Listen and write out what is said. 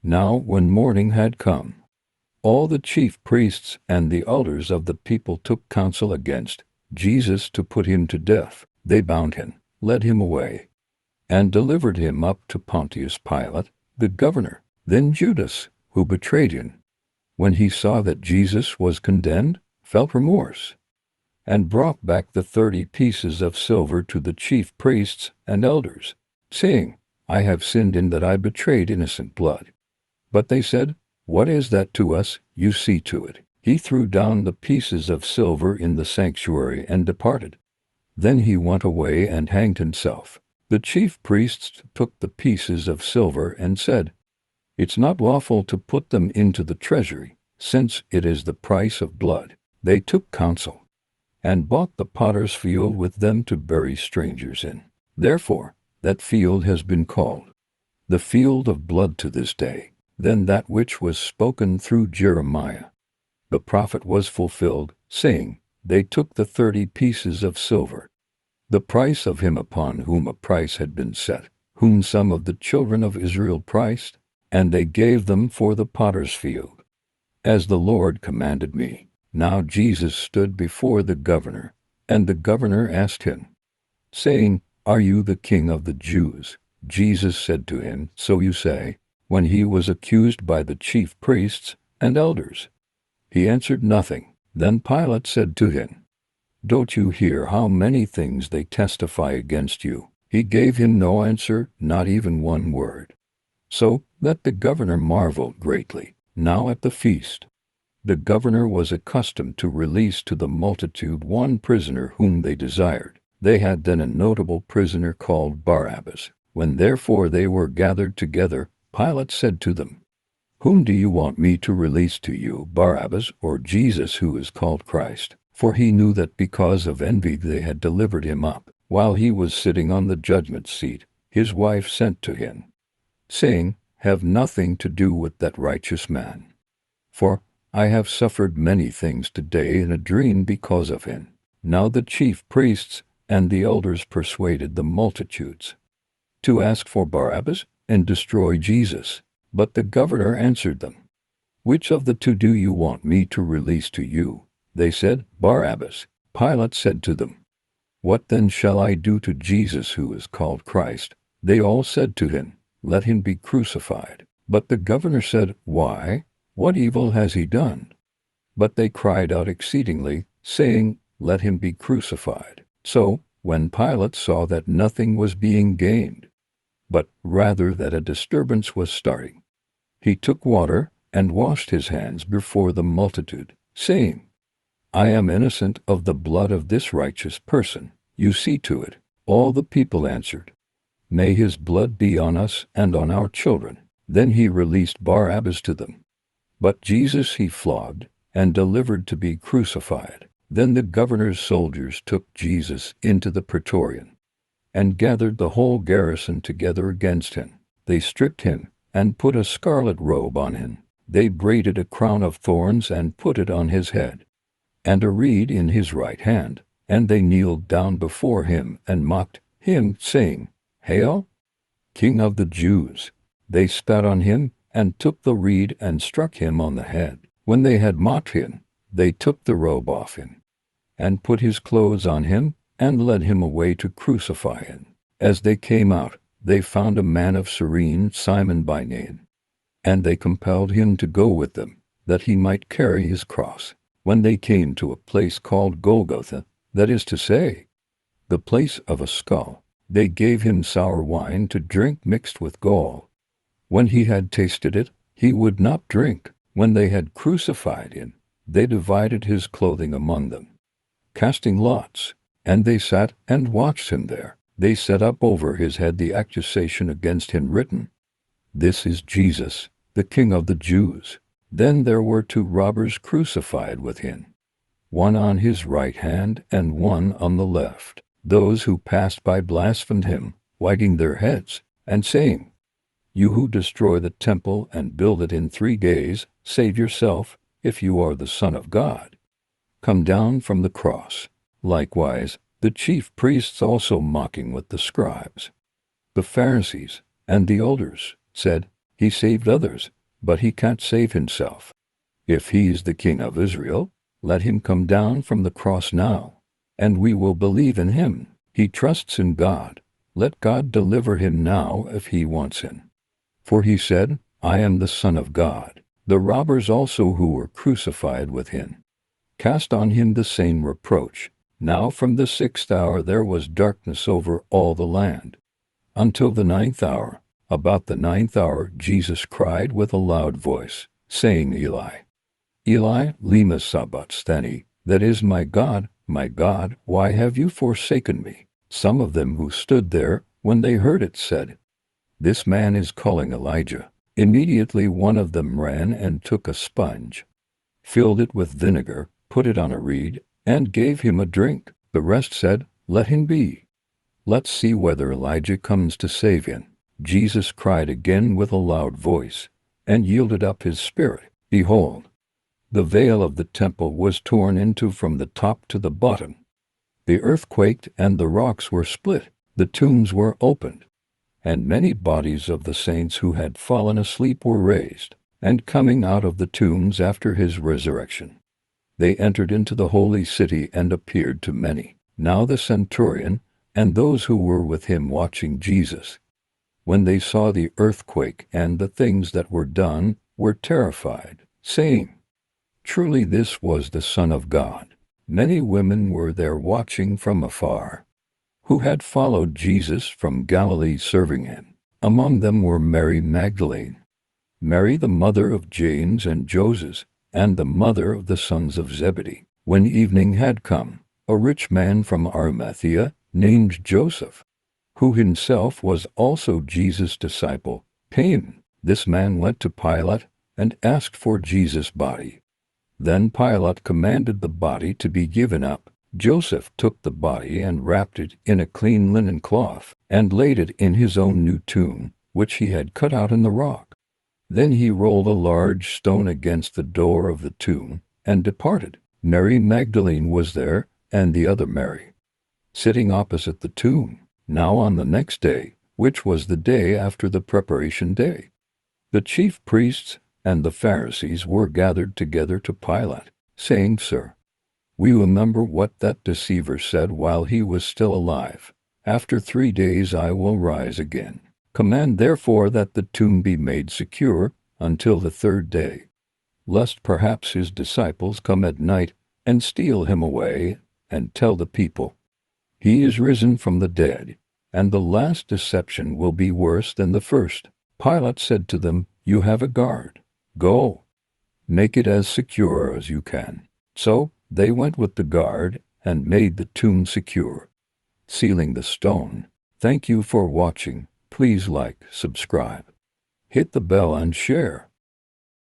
Now when morning had come, all the chief priests and the elders of the people took counsel against Jesus to put him to death. They bound him, led him away, and delivered him up to Pontius Pilate, the governor. Then Judas, who betrayed him, when he saw that Jesus was condemned, felt remorse, and brought back the 30 pieces of silver to the chief priests and elders, saying, I have sinned in that I betrayed innocent blood. But they said, What is that to us? You see to it. He threw down the pieces of silver in the sanctuary and departed. Then he went away and hanged himself. The chief priests took the pieces of silver and said, It's not lawful to put them into the treasury, since it is the price of blood. They took counsel, and bought the potter's field with them to bury strangers in. Therefore, that field has been called the field of blood to this day. Then that which was spoken through Jeremiah the prophet was fulfilled, saying, They took the 30 pieces of silver, the price of him upon whom a price had been set, whom some of the children of Israel priced, and they gave them for the potter's field, as the Lord commanded me. Now Jesus stood before the governor, and the governor asked him, saying, Are you the king of the Jews? Jesus said to him, So you say. When he was accused by the chief priests and elders, he answered nothing. Then Pilate said to him, Don't you hear how many things they testify against you? He gave him no answer, not even one word. So that the governor marveled greatly. Now at the feast, the governor was accustomed to release to the multitude one prisoner whom they desired. They had then a notable prisoner called Barabbas. When therefore they were gathered together, Pilate said to them, Whom do you want me to release to you, Barabbas or Jesus who is called Christ? For he knew that because of envy they had delivered him up. While he was sitting on the judgment seat, his wife sent to him, saying, Have nothing to do with that righteous man. For I have suffered many things today in a dream because of him. Now the chief priests and the elders persuaded the multitudes to ask for Barabbas and destroy Jesus. But the governor answered them, Which of the two do you want me to release to you? They said, Barabbas. Pilate said to them, What then shall I do to Jesus who is called Christ? They all said to him, Let him be crucified. But the governor said, Why? What evil has he done? But they cried out exceedingly, saying, Let him be crucified. So, when Pilate saw that nothing was being gained, but rather that a disturbance was starting, he took water and washed his hands before the multitude, saying, I am innocent of the blood of this righteous person. You see to it. All the people answered, May his blood be on us and on our children. Then he released Barabbas to them. But Jesus he flogged and delivered to be crucified. Then the governor's soldiers took Jesus into the praetorium and gathered the whole garrison together against him. They stripped him and put a scarlet robe on him. They braided a crown of thorns and put it on his head, and a reed in his right hand. And they kneeled down before him and mocked him, saying, Hail, King of the Jews! They spat on him and took the reed and struck him on the head. When they had mocked him, they took the robe off him and put his clothes on him and led him away to crucify him. As they came out, they found a man of Cyrene, Simon by name, and they compelled him to go with them, that he might carry his cross. When they came to a place called Golgotha, that is to say, the place of a skull, they gave him sour wine to drink mixed with gall. When he had tasted it, he would not drink. When they had crucified him, they divided his clothing among them, casting lots, and they sat and watched him there. They set up over his head the accusation against him written, This is Jesus, the King of the Jews. Then there were 2 robbers crucified with him, one on his right hand and one on the left. Those who passed by blasphemed him, wagging their heads, and saying, You who destroy the temple and build it in 3 days, save yourself, if you are the Son of God. Come down from the cross. Likewise, the chief priests also mocking with the scribes, the Pharisees, and the elders, said, He saved others, but he can't save himself. If he is the King of Israel, let him come down from the cross now, and we will believe in him. He trusts in God. Let God deliver him now if he wants him. For he said, I am the Son of God. The robbers also who were crucified with him cast on him the same reproach. Now from the 6th hour there was darkness over all the land, until the 9th hour. About the 9th hour Jesus cried with a loud voice, saying, Eli, Eli, lema sabachthani, that is, my God, why have you forsaken me? Some of them who stood there, when they heard it, said, This man is calling Elijah. Immediately one of them ran and took a sponge, filled it with vinegar, put it on a reed, and gave him a drink. The rest said, Let him be. Let's see whether Elijah comes to save him. Jesus cried again with a loud voice, and yielded up his spirit. Behold, the veil of the temple was torn into from the top to the bottom. The earth quaked, and the rocks were split. The tombs were opened, and many bodies of the saints who had fallen asleep were raised. And coming out of the tombs after his resurrection, they entered into the holy city and appeared to many. Now the centurion and those who were with him watching Jesus, when they saw the earthquake and the things that were done, were terrified, saying, Truly this was the Son of God. Many women were there watching from afar, who had followed Jesus from Galilee serving him. Among them were Mary Magdalene, Mary the mother of James and Joses, and the mother of the sons of Zebedee. When evening had come, a rich man from Arimathea, named Joseph, who himself was also Jesus' disciple, came. This man went to Pilate and asked for Jesus' body. Then Pilate commanded the body to be given up. Joseph took the body and wrapped it in a clean linen cloth, and laid it in his own new tomb, which he had cut out in the rock. Then he rolled a large stone against the door of the tomb, and departed. Mary Magdalene was there, and the other Mary, sitting opposite the tomb. Now on the next day, which was the day after the preparation day, the chief priests and the Pharisees were gathered together to Pilate, saying, Sir, we remember what that deceiver said while he was still alive. After 3 days I will rise again. Command therefore that the tomb be made secure until the 3rd day, lest perhaps his disciples come at night and steal him away, and tell the people, He is risen from the dead, and the last deception will be worse than the first. Pilate said to them, You have a guard. Go, make it as secure as you can. So they went with the guard and made the tomb secure, sealing the stone. Thank you for watching. Please like, subscribe, hit the bell and share.